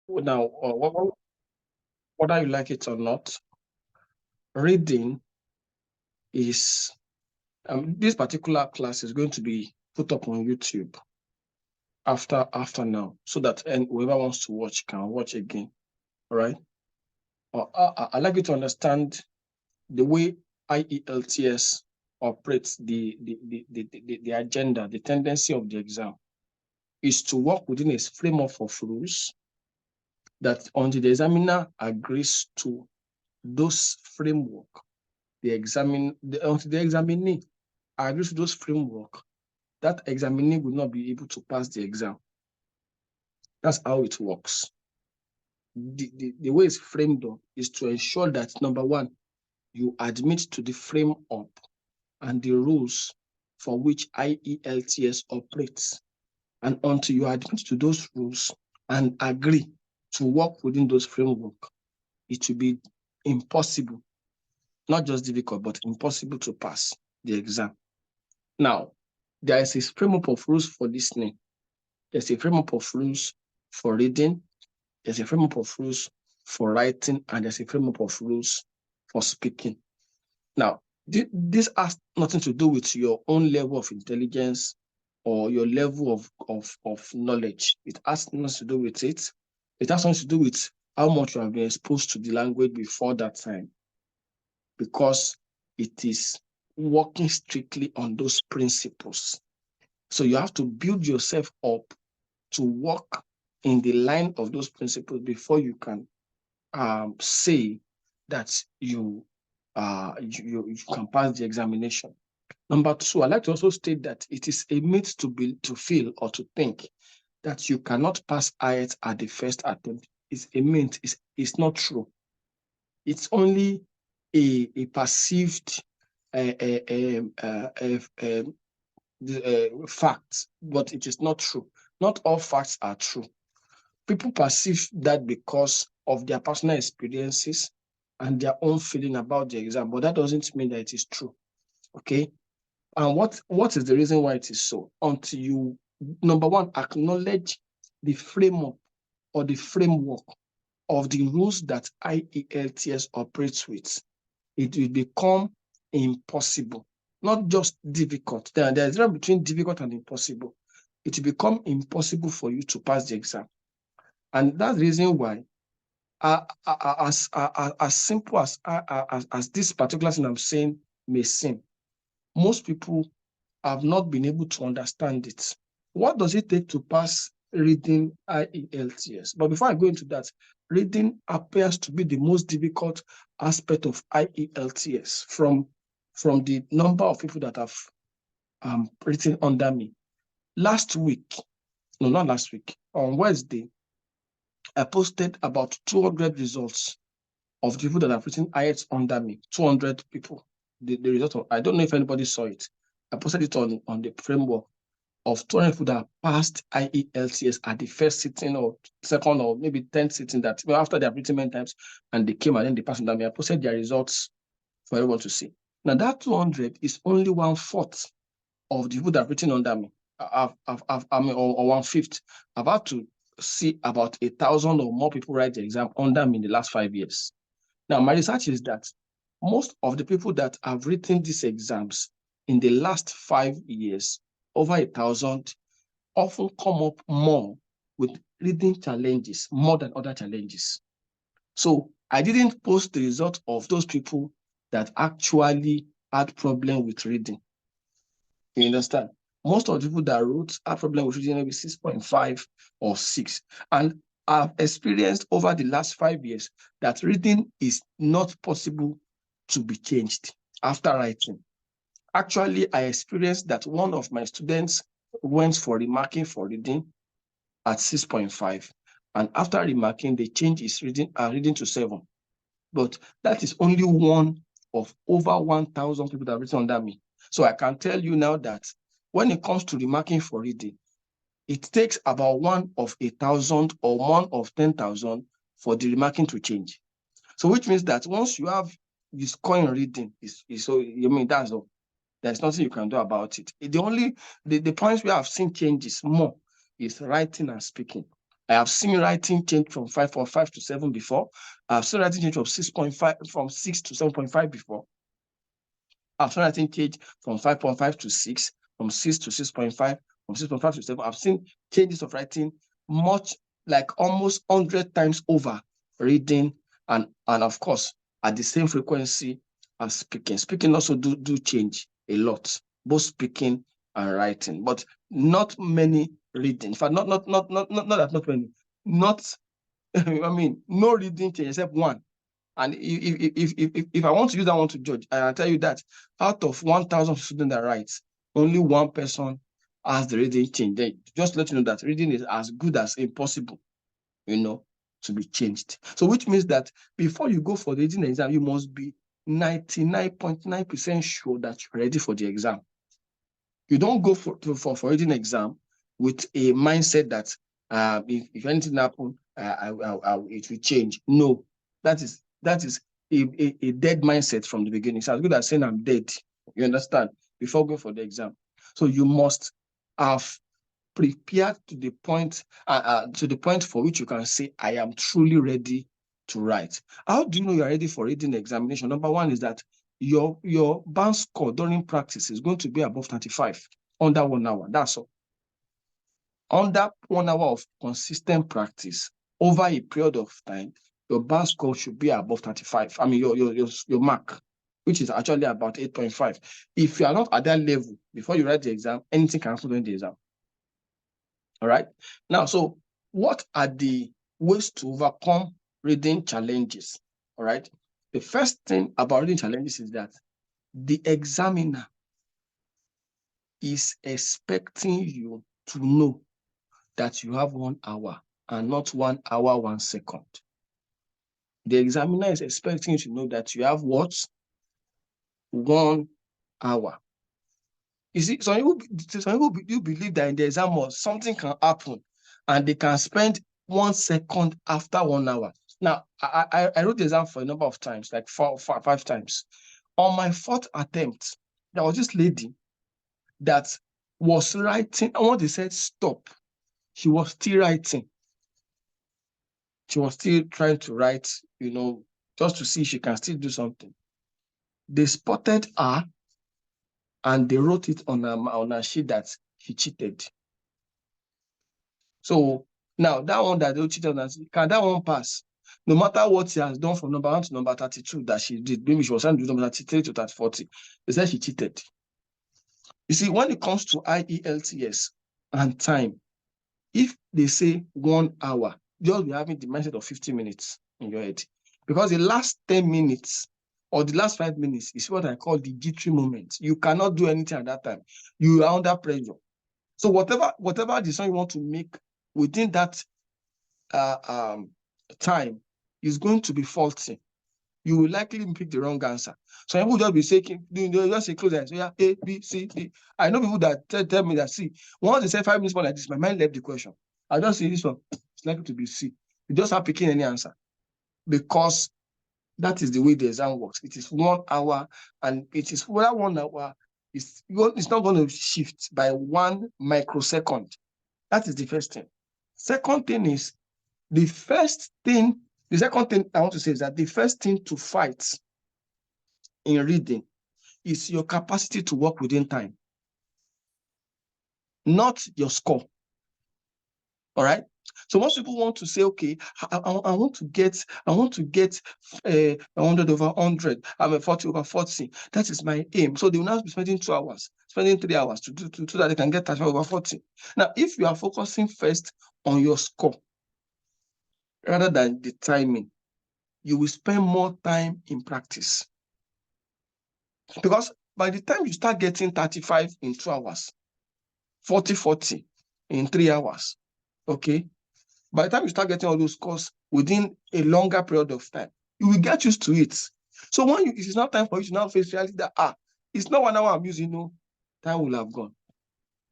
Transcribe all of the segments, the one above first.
Now, whether you like it or not, reading is this particular class is going to be put up on YouTube after now, so that whoever wants to watch can watch again. All right. I like you to understand the way IELTS operates the agenda, the tendency of the exam is to work within a framework of rules that until the examiner agrees to those framework, until the examinee agrees to those framework, that examinee will not be able to pass the exam. That's how it works. The way it's framed up is to ensure that, number one, you admit to the frame up and the rules for which IELTS operates. And until you admit to those rules and agree to work within those framework, it will be impossible, not just difficult, but impossible to pass the exam. Now, there is a framework of rules for listening. There's a framework of rules for reading. There's a framework of rules for writing, and there's a framework of rules for speaking. Now, this has nothing to do with your own level of intelligence or your level of knowledge. It has nothing to do with it. It has something to do with how much you have been exposed to the language before that time, because it is working strictly on those principles. So you have to build yourself up to work in the line of those principles before you can say that you can pass the examination. Number two, I'd like to also state that it is a myth to feel or to think that you cannot pass IELTS at the first attempt. It's a myth. It's not true. It's only a perceived fact, but it is not true. Not all facts are true. People perceive that because of their personal experiences and their own feeling about the exam, but that doesn't mean that it is true. Okay. And what is the reason why it is so? Until you, number one, acknowledge the framework or the framework of the rules that IELTS operates with, it will become impossible, not just difficult. There's a difference between difficult and impossible. It will become impossible for you to pass the exam. And that's the reason why, as simple as this particular thing I'm saying may seem, most people have not been able to understand it. What does it take to pass reading IELTS? But before I go into that, reading appears to be the most difficult aspect of IELTS from the number of people that have written under me. Not last week, on Wednesday, I posted about 200 results of the people that have written IELTS under me, 200 people. The result of, I don't know if anybody saw it. I posted it on the framework of 200 people that passed IELTS at the first sitting or second or maybe 10th sitting, that after they have written many times and they came and then they passed under me. I posted their results for everyone to see. Now that 200 is only 1/4 of the people that have written under me. Or 1/5. I've had to see about 1,000 or more people write the exam under me in the last 5 years. Now, my research is that most of the people that have written these exams in the last 5 years, over 1,000, often come up more with reading challenges more than other challenges. So I didn't post the result of those people that actually had problem with reading. You understand? Most of the people that wrote had problem with reading maybe 6.5 or 6. And I've experienced over the last 5 years that reading is not possible to be changed after writing. Actually, I experienced that one of my students went for remarking for reading at 6.5. And after remarking, they changed his reading to 7. But that is only one of over 1,000 people that have written under me. So I can tell you now that when it comes to remarking for reading, it takes about 1 of 1,000 or 1 of 10,000 for the remarking to change. So which means that once you have this score in reading, so you mean that's all. There's nothing you can do about it. The points where I've seen changes more is writing and speaking. I have seen writing change from 5.5 to 7 before. I have seen writing change from 6.5 from 6 to 7.5 before. I've seen writing change from 5.5 to 6, from 6 to 6.5, from 6.5 to 7. I've seen changes of writing much, like almost 100 times over reading and of course at the same frequency as speaking. Speaking also do change a lot, both speaking and writing, but not many reading. In fact, not many. I mean, no reading change except one. And if I want to use that one to judge, I'll tell you that out of 1,000 students that write, only one person has the reading change. They just let you know that reading is as good as impossible, to be changed. So which means that before you go for the reading exam, you must be 99.9% sure that you're ready for the exam. You don't go for reading exam with a mindset that if anything happens, it will change. No, that is a dead mindset from the beginning. It's as good as saying I'm dead. You understand? Before going for the exam. So you must have prepared to the point for which you can say, I am truly ready to write. How do you know you're ready for reading examination? Number one is that your band score during practice is going to be above 35 under 1 hour. That's all. Under 1 hour of consistent practice over a period of time, your band score should be above 35. I mean, your mark, which is actually about 8.5. If you are not at that level before you write the exam, anything can happen during the exam. All right. Now, so what are the ways to overcome reading challenges? All right. The first thing about reading challenges is that the examiner is expecting you to know that you have 1 hour and not 1 hour, 1 second. The examiner is expecting you to know that you have what? 1 hour. You see, some people do believe that in the exam something can happen and they can spend 1 second after 1 hour. Now, I wrote the exam for a number of times, like 5 times. On my 4th attempt, there was this lady that was writing, and when they said stop, she was still writing. She was still trying to write, just to see if she can still do something. They spotted her and they wrote it on a sheet that she cheated. So now that one that they cheated on, can that one pass? No matter what she has done from number 1 to number 32 that she did, maybe she was trying to do number 33 to 40, they said she cheated. You see, when it comes to Ielts and time, if they say 1 hour, you'll be having the mindset of 50 minutes in your head. Because the last 10 minutes or the last 5 minutes is what I call the jittery moment. You cannot do anything at that time. You are under pressure. So whatever decision you want to make within that time is going to be faulty. You will likely pick the wrong answer. So people just be saying, just say close eyes. So yeah, A, B, C, D. I know people that tell me that, see, once they say 5 minutes more like this, my mind left the question. I just see this one, it's likely to be C. You just have picking any answer because that is the way the exam works. It is 1 hour, and it is whether 1 hour it's not going to shift by 1 microsecond. That is the first thing. Second thing is the second thing I want to say is that the first thing to fight in reading is your capacity to work within time, not your score. All right. So most people want to say, okay, I want to get 100 over 100. I'm a 40 over 40. That is my aim. So they will now be spending 2 hours, spending 3 hours to do so that they can get 35 over 40. Now, if you are focusing first on your score rather than the timing, you will spend more time in practice. Because by the time you start getting 35 in 2 hours, 40 in 3 hours, okay? By the time you start getting all those scores within a longer period of time, you will get used to it. So when it is now time for you to now face reality that, it's not 1 hour I'm using, no, time will have gone.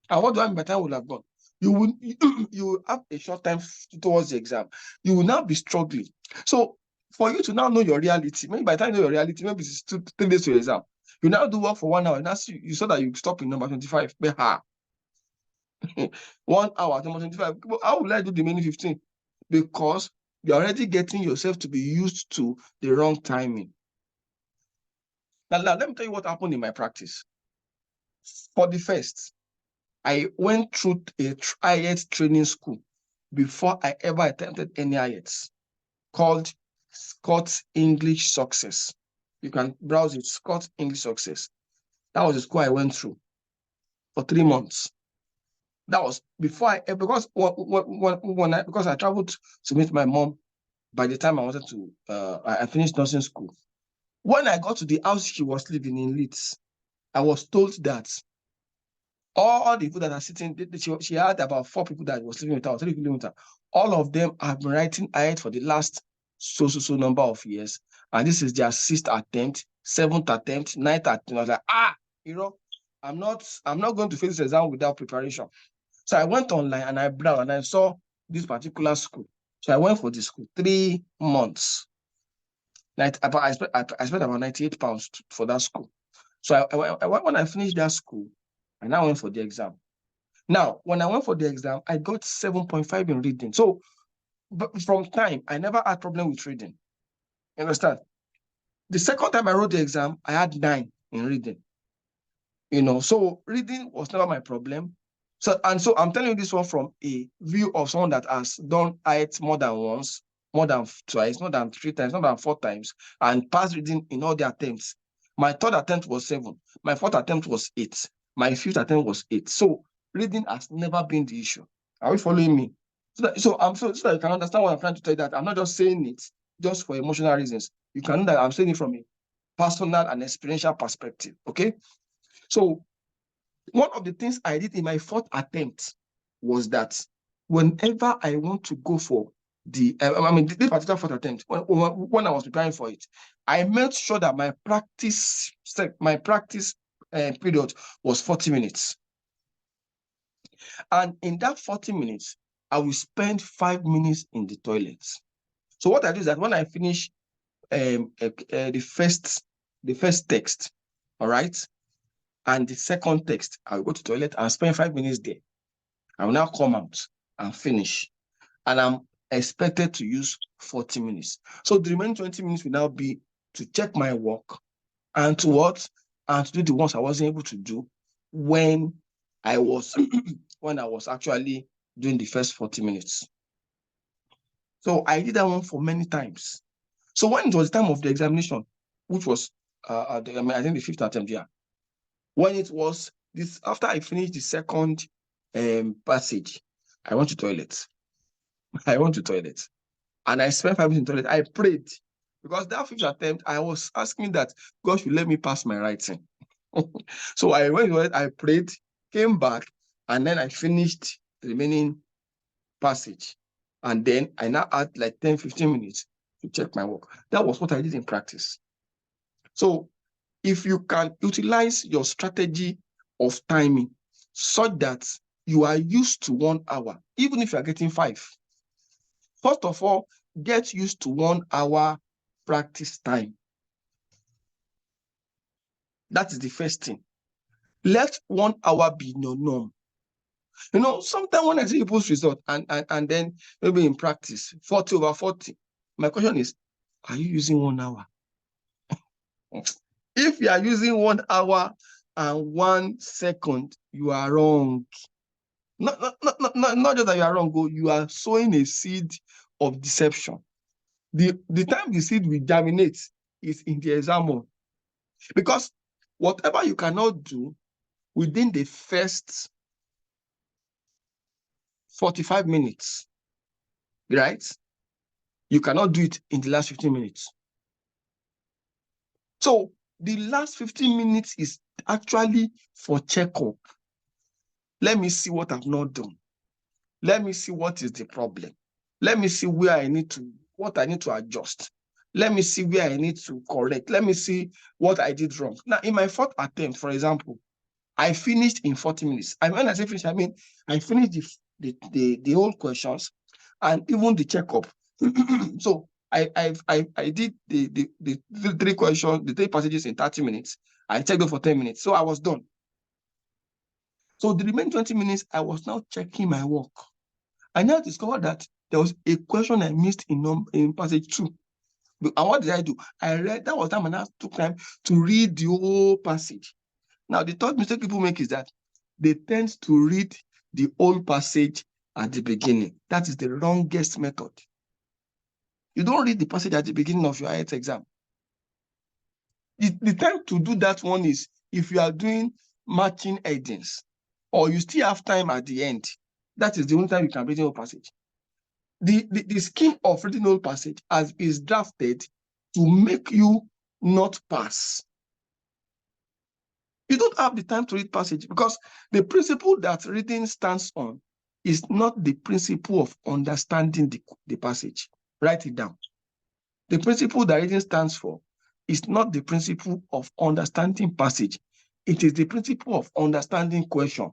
And what do I mean by time will have gone? You will have a short time towards the exam. You will now be struggling. So for you to now know your reality, maybe by the time you know your reality, maybe it's 3 days to your exam. You now do work for 1 hour. Now you saw that you stop in number 25. 1 hour, number 25. How will I do the remaining 15? because you're already getting yourself to be used to the wrong timing. Now let me tell you what happened in my practice. For the first, I went through a Ielts training school before I ever attempted any Ielts, called Scott's English Success. You can browse it, Scott's English Success. That was the school I went through for 3 months. That was before I, because because I traveled to meet my mom by the time I wanted to, I finished nursing school. When I got to the house she was living in Leeds, I was told that all the people that are sitting, she had about 4 people that was living with her, 3 people living with her. All of them have been writing IELTS for the last so number of years. And this is their 6th attempt, 7th attempt, 9th attempt. I was like, I'm not going to face this exam without preparation. So I went online and I browsed and I saw this particular school. So I went for the school 3 months. I spent about £98 for that school. So when I finished that school, I now went for the exam. Now, when I went for the exam, I got 7.5 in reading. So but from time, I never had problem with reading. You understand? The second time I wrote the exam, I had 9 in reading. So reading was never my problem. So I'm telling you this one from a view of someone that has done it more than once, more than twice, more than 3 times, more than 4 times, and passed reading in all the attempts. My 3rd attempt was 7. My 4th attempt was 8. My 5th attempt was 8. So reading has never been the issue. Are you following me? So that you can understand what I'm trying to tell you, that I'm not just saying it just for emotional reasons. You can know that I'm saying it from a personal and experiential perspective. Okay. So one of the things I did in my 4th attempt was that whenever I want to go for this particular 4th attempt, when I was preparing for it, I made sure that my practice period was 40 minutes. And in that 40 minutes, I will spend 5 minutes in the toilet. So what I do is that when I finish the first text, all right, and the second text, I will go to the toilet and spend 5 minutes there. I will now come out and finish. And I'm expected to use 40 minutes. So the remaining 20 minutes will now be to check my work and to what? And to do the ones I wasn't able to do when I was actually doing the first 40 minutes. So I did that one for many times. So when it was the time of the examination, which was I think the 5th attempt, yeah. When it was this, after I finished the second passage, I went to toilet. And I spent 5 minutes in toilet. I prayed, because that 5th attempt, I was asking that God should let me pass my writing. So I went to toilet, I prayed, came back, and then I finished the remaining passage. And then I now had like 10-15 minutes to check my work. That was what I did in practice. So if you can utilize your strategy of timing such that you are used to 1 hour, even if you are getting 5. First of all, get used to 1 hour practice time. That is the first thing. Let 1 hour be your norm. Sometimes when I see people's result and then maybe in practice, 40/40, my question is, are you using 1 hour? If you are using 1 hour and 1 second, you are wrong. Not just that you are wrong, you are sowing a seed of deception. The time the seed will germinate is in the exam hall. Because whatever you cannot do within the first 45 minutes, right? You cannot do it in the last 15 minutes. So the last 15 minutes is actually for checkup. Let me see what I've not done. Let me see what is the problem. Let me see what I need to adjust. Let me see where I need to correct. Let me see what I did wrong. Now, in my 4th attempt, for example, I finished in 40 minutes. And when I say finish, I mean I finished the whole questions and even the checkup. So I did the 3 questions, the 3 passages in 30 minutes. I checked them for 10 minutes. So I was done. So the remaining 20 minutes, I was now checking my work. I now discovered that there was a question I missed in passage 2. And what did I do? I read, that was time, and I took time to read the whole passage. Now, the third mistake people make is that they tend to read the whole passage at the beginning. That is the wrongest method. You don't read the passage at the beginning of your IELTS exam. The time to do that one is if you are doing matching headings, or you still have time at the end. That is the only time you can read the whole passage. The scheme of reading the whole passage is drafted to make you not pass. You don't have the time to read passage because the principle that reading stands on is not the principle of understanding the passage. Write it down. The principle that reading stands for is not the principle of understanding passage. It is the principle of understanding question.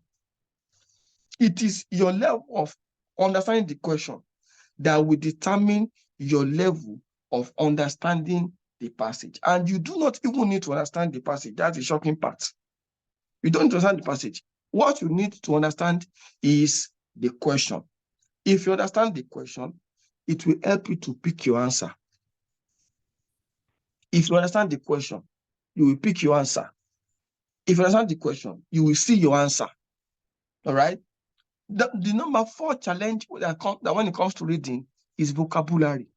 It is your level of understanding the question that will determine your level of understanding the passage. And you do not even need to understand the passage. That's the shocking part. You don't understand the passage. What you need to understand is the question. If you understand the question, it will help you to pick your answer. If you understand the question, you will pick your answer. If you understand the question, you will see your answer. All right? The number 4 challenge that when it comes to reading is vocabulary.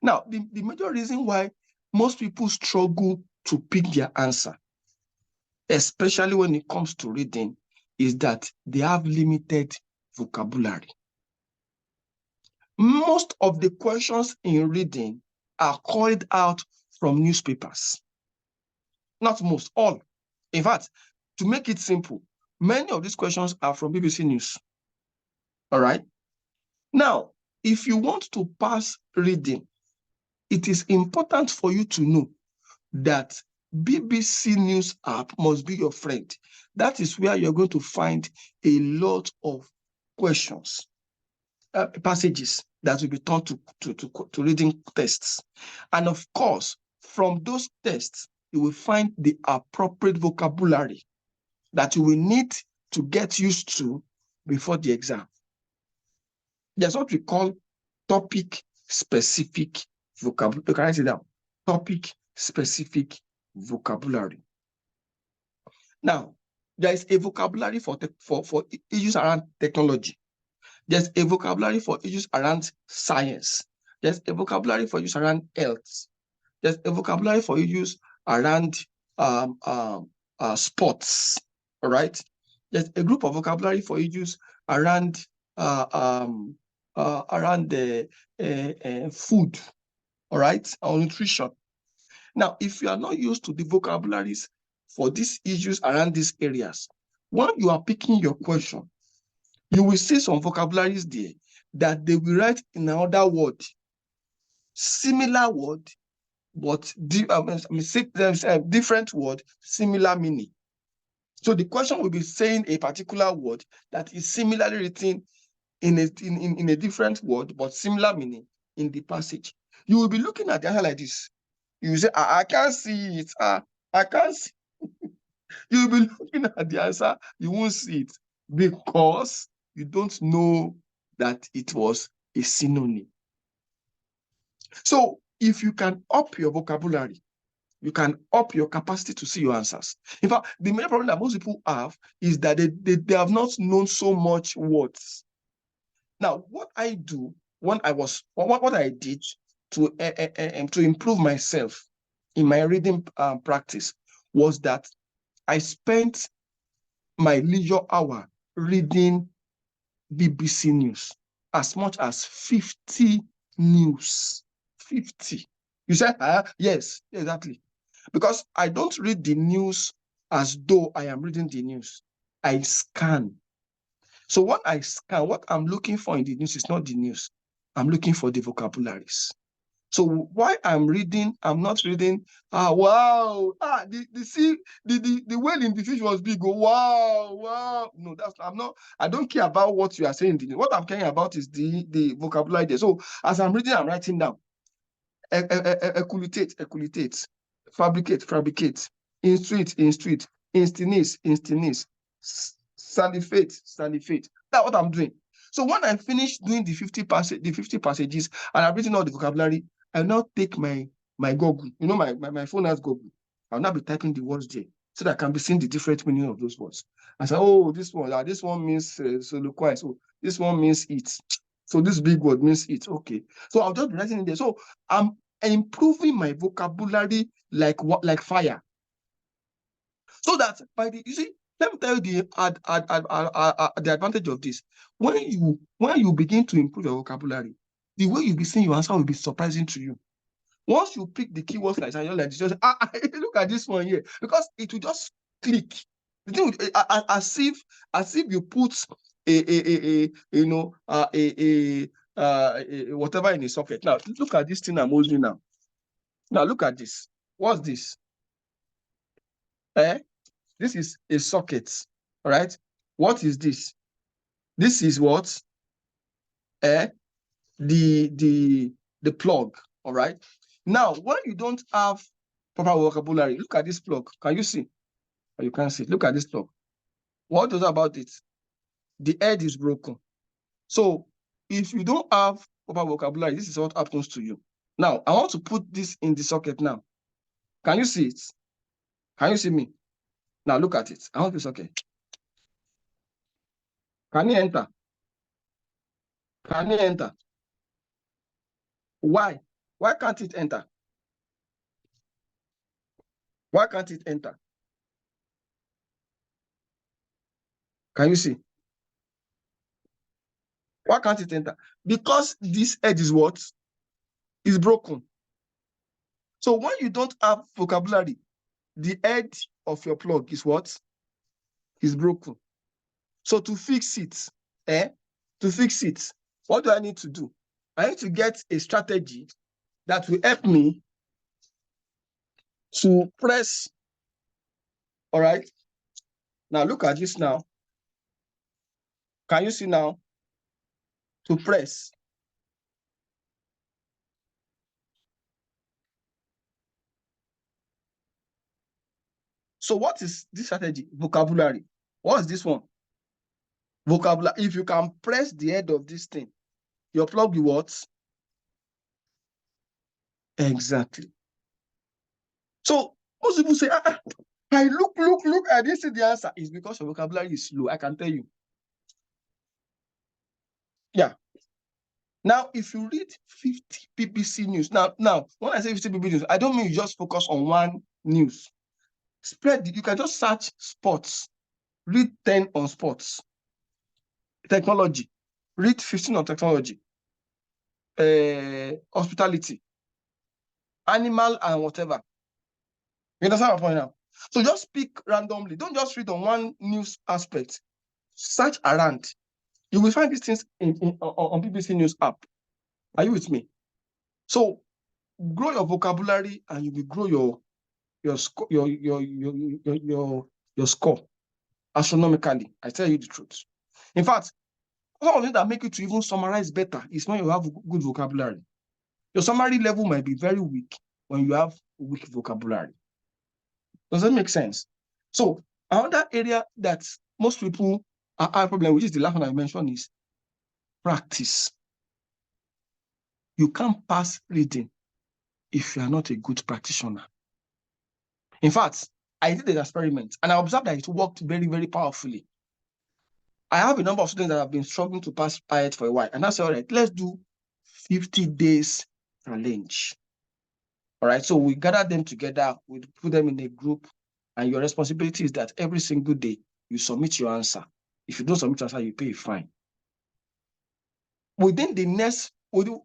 Now, the major reason why most people struggle to pick their answer, especially when it comes to reading, is that they have limited vocabulary. Most of the questions in reading are called out from newspapers. Not most, all. In fact, to make it simple, many of these questions are from BBC News. All right? Now, if you want to pass reading, it is important for you to know that BBC News app must be your friend. That is where you're going to find a lot of questions, passages that will be taught to reading tests. And of course, from those tests, you will find the appropriate vocabulary that you will need to get used to before the exam. There's what we call topic-specific vocabulary. You can write it down. Topic-specific vocabulary. Now, there is a vocabulary for issues around technology. There's a vocabulary for issues around science. There's a vocabulary for issues around health. There's a vocabulary for issues around sports. All right. There's a group of vocabulary for issues around the food. All right, or nutrition. Now, if you are not used to the vocabularies for these issues around these areas, when you are picking your question, you will see some vocabularies there that they will write in another word, similar word, but different word, similar meaning. So the question will be saying a particular word that is similarly written in a different word, but similar meaning in the passage. You will be looking at the answer like this. You will say, I can't see it. I can't see. You will be looking at the answer, you won't see it because you don't know that it was a synonym. So if you can up your vocabulary, you can up your capacity to see your answers. In fact, the main problem that most people have is that they have not known so much words. Now, what I do when what I did to improve myself in my reading practice was that I spent my leisure hour reading BBC News, as much as 50 news. 50. You said, yes, exactly. Because I don't read the news as though I am reading the news. I scan. So when I scan, what I'm looking for in the news is not the news. I'm looking for the vocabularies. So why I'm reading, I'm not reading, wow, the whale in the fish was big, wow. No, I don't care about what you are saying. What I'm caring about is the vocabulary there. So as I'm reading, I'm writing down. Equilitate, fabricate, instruct, instigate, salivate. That's what I'm doing. So when I finish doing the 50 passages, and I've written all the vocabulary, I now take my Google. You know, my phone has Google. I'll now be typing the words there so that I can be seeing the different meaning of those words. I say, oh, this one means soliloquize. So this one means it. So this big word means it. Okay. So I'll just be writing in there. So I'm improving my vocabulary like fire. So that you see, let me tell you the advantage of this. When you begin to improve your vocabulary, the way you'll be seeing your answer will be surprising to you. Once you pick the keywords like that, you're like, just look at this one here, because it will just click. The thing as if you put whatever in a socket. Now look at this thing I'm holding now. Now look at this. What's this? This is a socket. All right. What is this? This is what? The plug. All right. Now, when you don't have proper vocabulary, look at this plug. Can you see? Or you can't see. Look at this plug. What does about it? The head is broken. So if you don't have proper vocabulary, this is what happens to you. Now, I want to put this in the socket now. Can you see it? Can you see me? Now look at it. I want this socket. Can you enter? Can you enter? Why? Why can't it enter? Why can't it enter? Can you see? Why can't it enter? Because this edge is what? Is broken. So when you don't have vocabulary, the edge of your plug is what? Is broken. So to fix it, what do I need to do? I need to get a strategy that will help me to press. All right. Now look at this now. Can you see now? To press. So what is this strategy? Vocabulary. What is this one? Vocabulary. If you can press the head of this thing, your plug will what? Exactly. So most people say, I look, I didn't see the answer. It's because your vocabulary is slow. I can tell you. Yeah. Now, if you read 50 BBC news, now when I say 50 BBC news, I don't mean you just focus on one news. Spread it. You can just search sports. Read 10 on sports. Technology. Read 15 on technology. Hospitality. Animal and whatever. You understand my point now? So just pick randomly. Don't just read on one news aspect. Search around. You will find these things on BBC News app. Are you with me? So grow your vocabulary and you will grow your score astronomically. I tell you the truth. In fact, one of the things that make you to even summarize better is when you have good vocabulary. Your summary level might be very weak when you have weak vocabulary. Does that make sense? So another area that most people have problem, which is the last one I mentioned, is practice. You can't pass reading if you are not a good practitioner. In fact, I did an experiment and I observed that it worked very, very powerfully. I have a number of students that have been struggling to pass Ielts for a while, and I said, all right, let's do 50 days challenge. All right, so we gather them together, we put them in a group, and your responsibility is that every single day you submit your answer. If you don't submit your answer, you pay a fine. Within the next,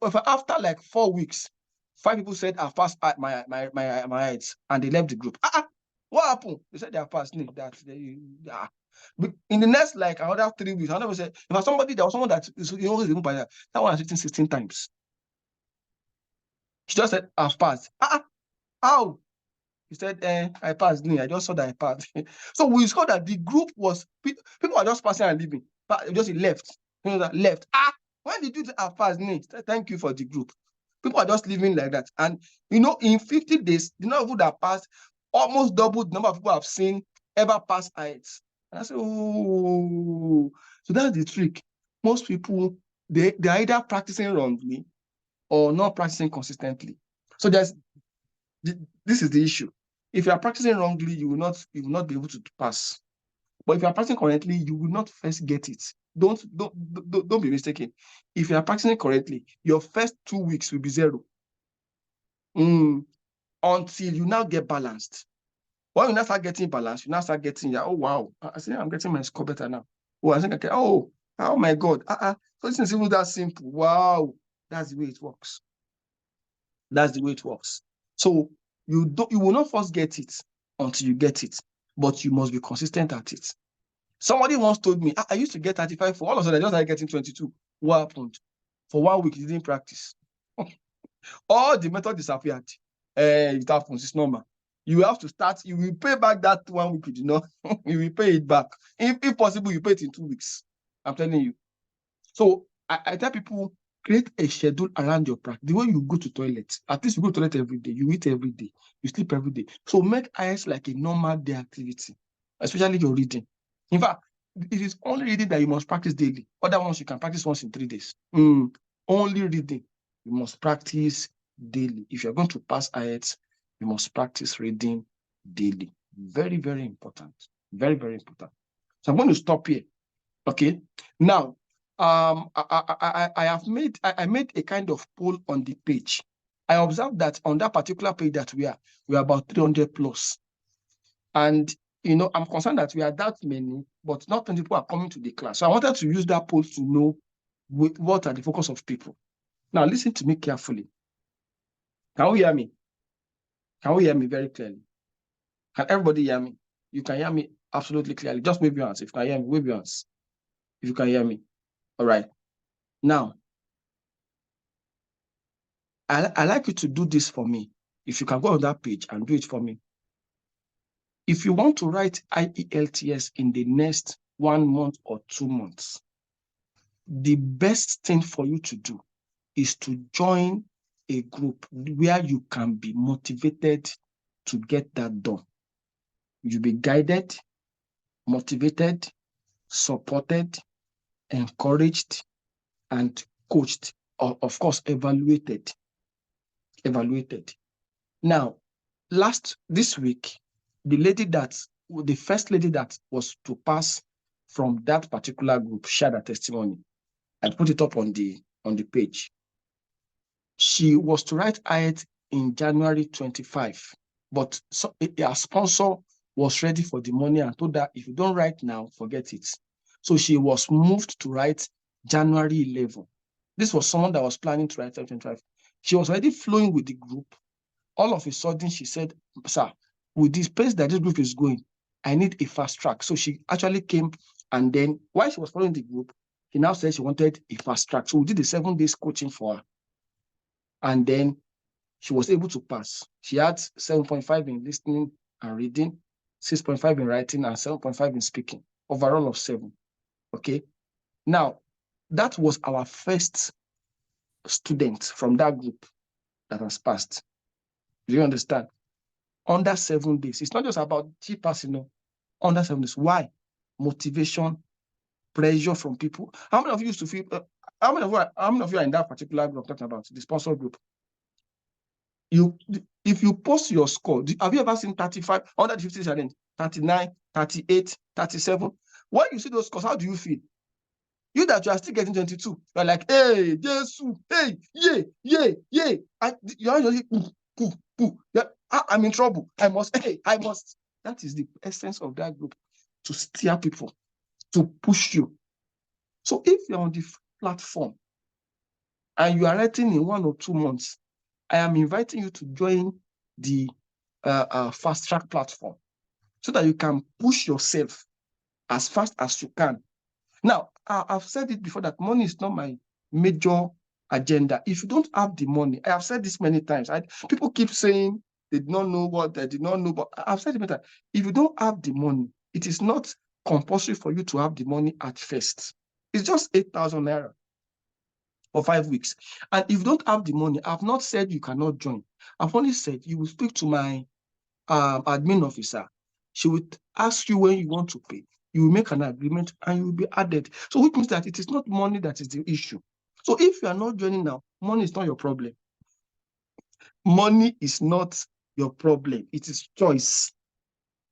after like 4 weeks, 5 people said, I've passed my Ielts, and they left the group. What happened? They said they have passed. But in the next like another 3 weeks, another said, there was someone that is even by that one has written 16 times. She just said, I've passed. How? He said, I passed. I just saw that I passed. So we saw that the group was people are just passing and leaving. But just left. You know that left. When did you have passed? Thank you for the group. People are just living like that. And in 50 days, the number of people that passed almost doubled the number of people I've seen ever pass Ielts. And I said, oh, so that's the trick. most people, they're either practicing wrongly or not practicing consistently. So this is the issue. If you are practicing wrongly, you will not be able to pass. But if you are practicing correctly, you will not first get it. Don't be mistaken. If you are practicing correctly, your first 2 weeks will be 0. Until you now get balanced. When you now start getting balanced, you now start getting, oh wow, I say I'm getting my score better now. Oh, I think I can, oh my God. So this is even that simple. Wow, that's the way it works. That's the way it works. So you will not first get it until you get it, but you must be consistent at it. Somebody once told me, I used to get 35 for all of a sudden I just started getting 22. What happened? For 1 week, you didn't practice. All the method disappeared. It happens, it's normal. You have to start, you will pay back that 1 week you did not, you will pay it back. If possible, you pay it in 2 weeks. I'm telling you. So I tell people, create a schedule around your practice. The way you go to toilet, at least you go to toilet every day, you eat every day, you sleep every day. So make IELTS like a normal day activity, especially your reading. In fact, it is only reading that you must practice daily. Other ones you can practice once in 3 days. Only reading you must practice daily. If you're going to pass IELTS, you must practice reading daily. Very, very important. Very, very important. So I'm going to stop here. Okay. Now, I made a kind of poll on the page. I observed that on that particular page that we are about 300 plus. And, I'm concerned that we are that many, but not many people are coming to the class. So I wanted to use that poll to know what are the focus of people. Now, listen to me carefully. Can we hear me? Can we hear me very clearly? Can everybody hear me? You can hear me absolutely clearly. Just wave your hands. If you can hear me, wave your hands. If you can hear me. All right. Now, I like you to do this for me. If you can go on that page and do it for me. If you want to write IELTS in the next 1 month or 2 months, the best thing for you to do is to join a group where you can be motivated to get that done. You'll be guided, motivated, supported, encouraged, and coached, or of course, evaluated. Now, this week, the first lady that was to pass from that particular group shared her testimony. I put it up on the page. She was to write IELTS in January 25, but her sponsor was ready for the money and told her, if you don't write now, forget it. So she was moved to write January 11. This was someone that was planning to write 25. She was already flowing with the group. All of a sudden, she said, sir, with this pace that this group is going, I need a fast track. So she actually came, and then while she was following the group, she now said she wanted a fast track. So we did a 7 days coaching for her. And then she was able to pass. She had 7.5 in listening and reading, 6.5 in writing, and 7.5 in speaking, overall of 7. Okay. Now, that was our first student from that group that has passed. Do you understand? Under 7 days. It's not just about she passing, under 7 days. Why? Motivation, pressure from people. How many of you used to feel, how many of you are in that particular group I'm talking about, the sponsor group? If you post your score, have you ever seen 35, under the 50 challenge, 39, 38, 37? When you see those scores, how do you feel? You that you are still getting 22, you're like, hey, Jesus, hey, yeah. You're just I'm in trouble. I must. That is the essence of that group, to steer people, to push you. So if you're on the platform and you are writing in 1 or 2 months, I am inviting you to join the fast track platform so that you can push yourself as fast as you can. Now, I've said it before that money is not my major agenda. If you don't have the money, I have said this many times. People keep saying they did not know what they did not know, but I've said it better. If you don't have the money, it is not compulsory for you to have the money at first. It's just 8,000 naira for 5 weeks. And if you don't have the money, I've not said you cannot join. I've only said you will speak to my admin officer. She would ask you when you want to pay. you will make an agreement and you will be added. So which means that it is not money that is the issue. So if you are not joining now, money is not your problem. Money is not your problem. It is choice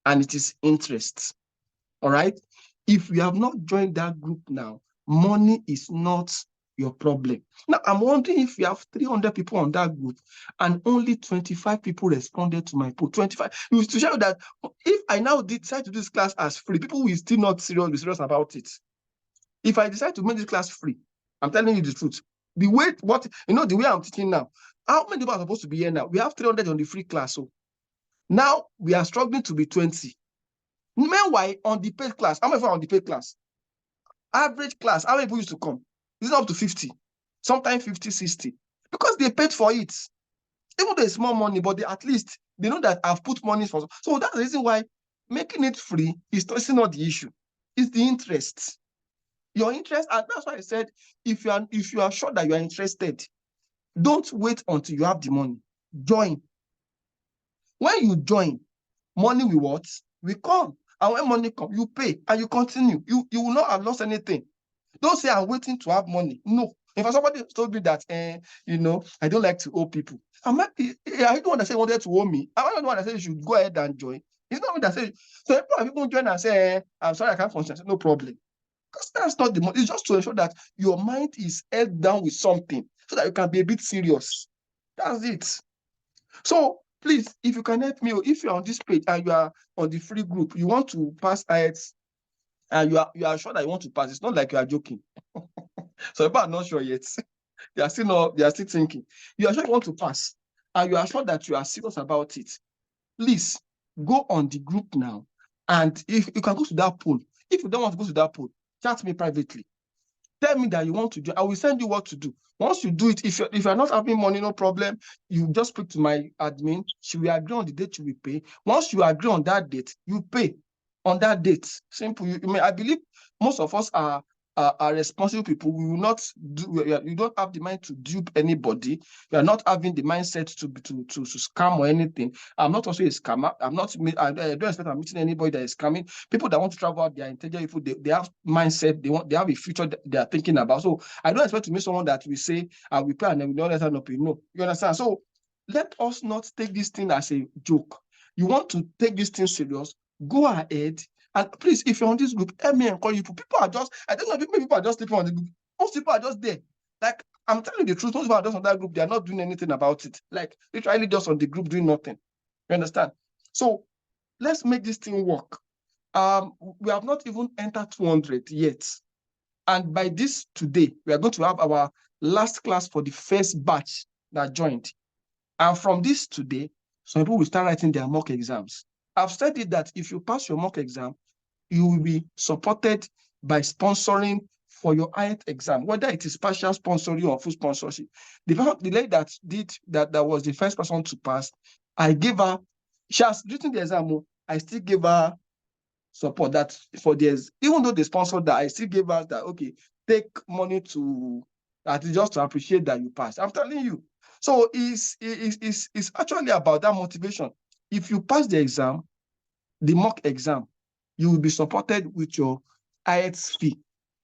and it is interest. All right. If you have not joined that group now, money is not your problem. Now, I'm wondering if you have 300 people on that group and only 25 people responded to my post. 25. It was to show that if I now decide to do this class as free, people will still not be serious about it. If I decide to make this class free, I'm telling you the truth. The way the way I'm teaching now, how many people are supposed to be here now? We have 300 on the free class. So now we are struggling to be 20. Meanwhile, on the paid class, how many people are on the paid class? Average class, how many people used to come? Is it up to 50? Sometimes 50, 60. Because they paid for it. Even though it's small money, but at least they know that I've put money for. So that's the reason why making it free is not the issue. It's the interest. Your interest, and that's why I said, if you are sure that you are interested, don't wait until you have the money. Join. When you join, money will what? Will come. And when money comes, you pay and you continue. You will not have lost anything. Don't say I'm waiting to have money. No. If somebody told me that, I don't like to owe people. Are you the one that said you wanted to owe me? Am I not the one that said you should go ahead and join? It's not me that said. So people join and say, I'm sorry, I can't function. I said, no problem. Because that's not the money. It's just to ensure that your mind is held down with something so that you can be a bit serious. That's it. So please, if you can help me, or if you're on this page and you are on the free group, you want to pass Ielts, and you are sure that you want to pass. It's not like you are joking. So people are not sure yet. They are still thinking. You are sure you want to pass, and you are sure that you are serious about it. Please go on the group now, and if you can go to that poll. If you don't want to go to that poll, chat me privately. Tell me that you want to do. I will send you what to do. Once you do it, if you're not having money, no problem. You just speak to my admin. She will agree on the date you will pay. Once you agree on that date, you pay on that date. Simple. I believe most of us are responsible people. We will not do. You don't have the mind to dupe anybody. You are not having the mindset to scam or anything. I'm not also a scammer. I don't expect I'm meeting anybody that is scamming. People that want to travel out, they are intelligent people. They have mindset. They have a future they are thinking about. So I don't expect to meet someone that will say, we pay and then we don't let her not pay. No, you understand? So let us not take this thing as a joke. You want to take this thing serious, go ahead. And please, if you're on this group, help me encourage you. People are just, I don't know, people are just sleeping on the group. Most people are just there. Like, I'm telling you the truth, most people are just on that group. They are not doing anything about it. Like, literally just on the group doing nothing. You understand? So let's make this thing work. We have not even entered 200 yet. And by this today, we are going to have our last class for the first batch that joined. And from this today, some people will start writing their mock exams. I've said it that if you pass your mock exam, you will be supported by sponsoring for your IELTS exam, whether it is partial sponsoring or full sponsorship. The lady that was the first person to pass, I gave her, she has written the exam, I still gave her support that for this, even though they sponsored that, I still gave her that, okay, take money to, just to appreciate that you passed. I'm telling you. So it's actually about that motivation. If you pass the exam, the mock exam, you will be supported with your IELTS fee.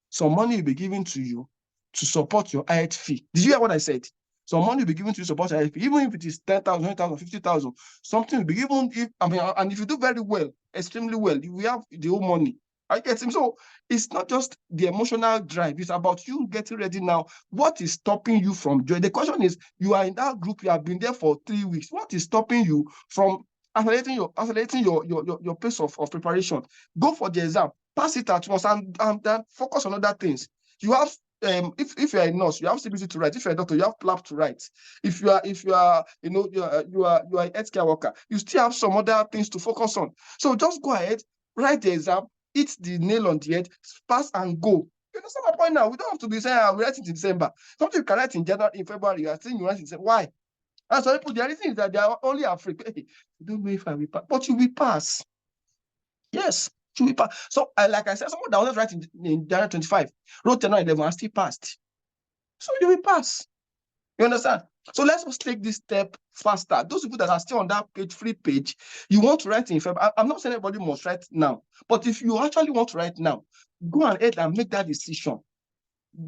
Some money will be given to you to support your IELTS fee. Did you hear what I said? Some money will be given to you to support your IELTS fee, even if it is 10,000, 20,000, 50,000. Something will be given. And if you do very well, extremely well, you will have the whole money. I get him. So it's not just the emotional drive. It's about you getting ready now. What is stopping you from joining? The question is, you are in that group. You have been there for 3 weeks. What is stopping you from accelerating your pace of preparation? Go for the exam, pass it at once, and then focus on other things. You have if you're a nurse, you have CBC to write. If you're a doctor, you have PLAB to write. If you are you are a healthcare worker, you still have some other things to focus on. So just go ahead, write the exam, hit the nail on the head, pass and go. You understand my point now? We don't have to be saying we write it in December. Something you can write in January, in February. You are saying you write it in December. Why? And so people, the only thing is that they are only afraid. Hey, I don't know if I will pass, but you will pass. Yes, you will pass. So, like I said, someone that was writing in January 25 wrote January 11 and still passed. So you will pass. You understand? So let's just take this step faster. Those people that are still on that page, free page, you want to write in February. I'm not saying everybody must write now, but if you actually want to write now, go ahead and make that decision.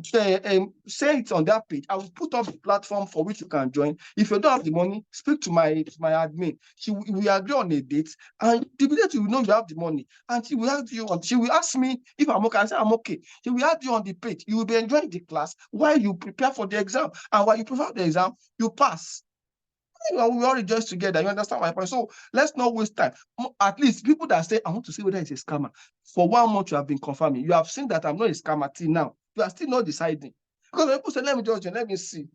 Say it on that page. I will put up the platform for which you can join. If you don't have the money, speak to my admin. We agree on a date, and the minute you know you have the money, and she will ask you she will ask me if I'm okay. I say I'm okay. She will add you on the page. You will be enjoying the class while you prepare for the exam, and while you prepare for the exam, you pass. We all rejoice together. You understand my point? So let's not waste time. At least people that say, I want to see whether it's a scammer. For 1 month, you have been confirming. You have seen that I'm not a scammer till now. You are still not deciding. Because people say, let me judge you, let me see.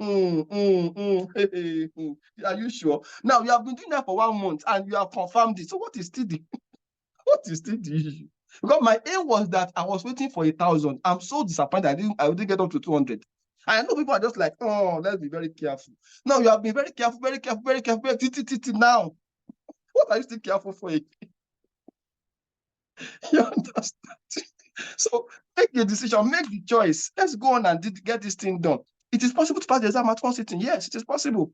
Are you sure? Now, you have been doing that for 1 month and you have confirmed it. So what is still the issue? Because my aim was that I was waiting for 1,000. I'm so disappointed I didn't get up to 200. I know people are just like, oh, let's be very careful. Now you have been very careful, very careful, very careful, now. What are you still careful for? You understand? So make a decision, make the choice. Let's go on and get this thing done. It is possible to pass the exam at one sitting. Yes, it is possible.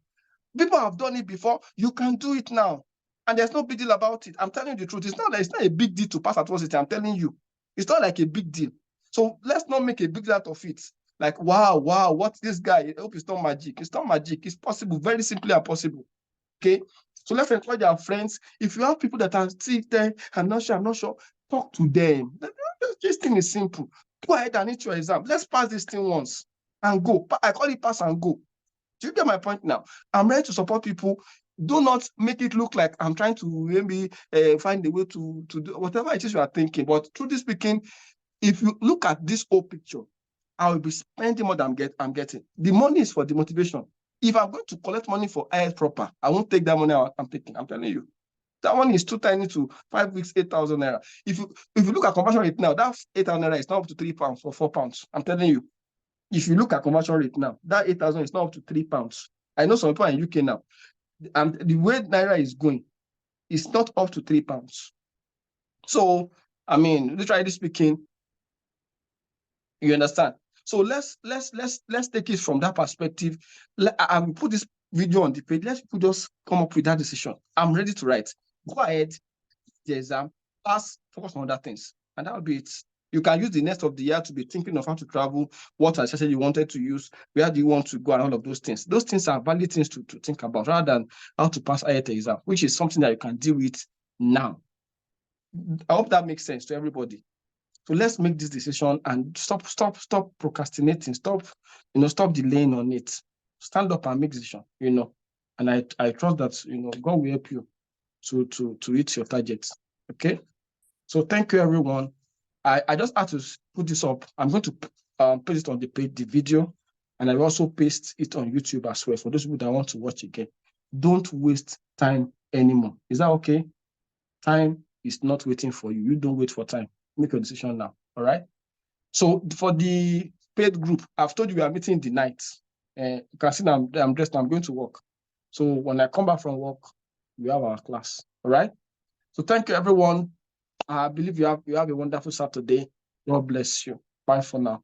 People have done it before. You can do it now. And there's no big deal about it. I'm telling you the truth. It's not a big deal to pass at one sitting. I'm telling you. It's not like a big deal. So let's not make a big deal out of it. Like, wow, what's this guy? I hope it's not magic. It's not magic. It's possible. Very simply and possible. Okay? So let's encourage our friends. If you have people that are still there, I'm not sure, talk to them. This thing is simple. Go ahead and hit your exam. Let's pass this thing once and go. I call it pass and go. Do you get my point now? I'm ready to support people. Do not make it look like I'm trying to maybe find a way to do whatever it is you are thinking. But truly speaking, if you look at this whole picture, I will be spending more than I'm getting. The money is for the motivation. If I'm going to collect money for Ielts proper, I won't take that money I'm taking. I'm telling you. That one is too tiny to 5 weeks, 8,000 naira. If you look at conversion rate now, that 8,000 naira is not up to £3 or £4. I'm telling you. If you look at conversion rate now, that 8,000 is not up to £3. I know some people are in UK now, and the way naira is going, it's not up to £3. So, I mean, literally speaking, you understand? So let's take it from that perspective. I will put this video on the page. Let's people just come up with that decision. I'm ready to write. Go ahead, the exam, pass, focus on other things, and that will be it. You can use the next of the year to be thinking of how to travel, what especially you wanted to use, where do you want to go, and all of those things. Those things are valid things to think about rather than how to pass IELTS exam, which is something that you can deal with now. I hope that makes sense to everybody. So let's make this decision and stop procrastinating. Stop delaying on it. Stand up and make decision. And I trust that God will help you to reach your targets. Okay. So thank you, everyone. I just had to put this up. I'm going to paste it on the page, the video, and I will also paste it on YouTube as well for those people that want to watch again. Don't waste time anymore. Is that okay? Time is not waiting for you. You don't wait for time. Make your decision now. All right. So for the paid group, I've told you we are meeting the night. You can see that I'm dressed. I'm going to work. So when I come back from work, we have our class. All right. So thank you, everyone. I believe you have a wonderful Saturday. God bless you. Bye for now.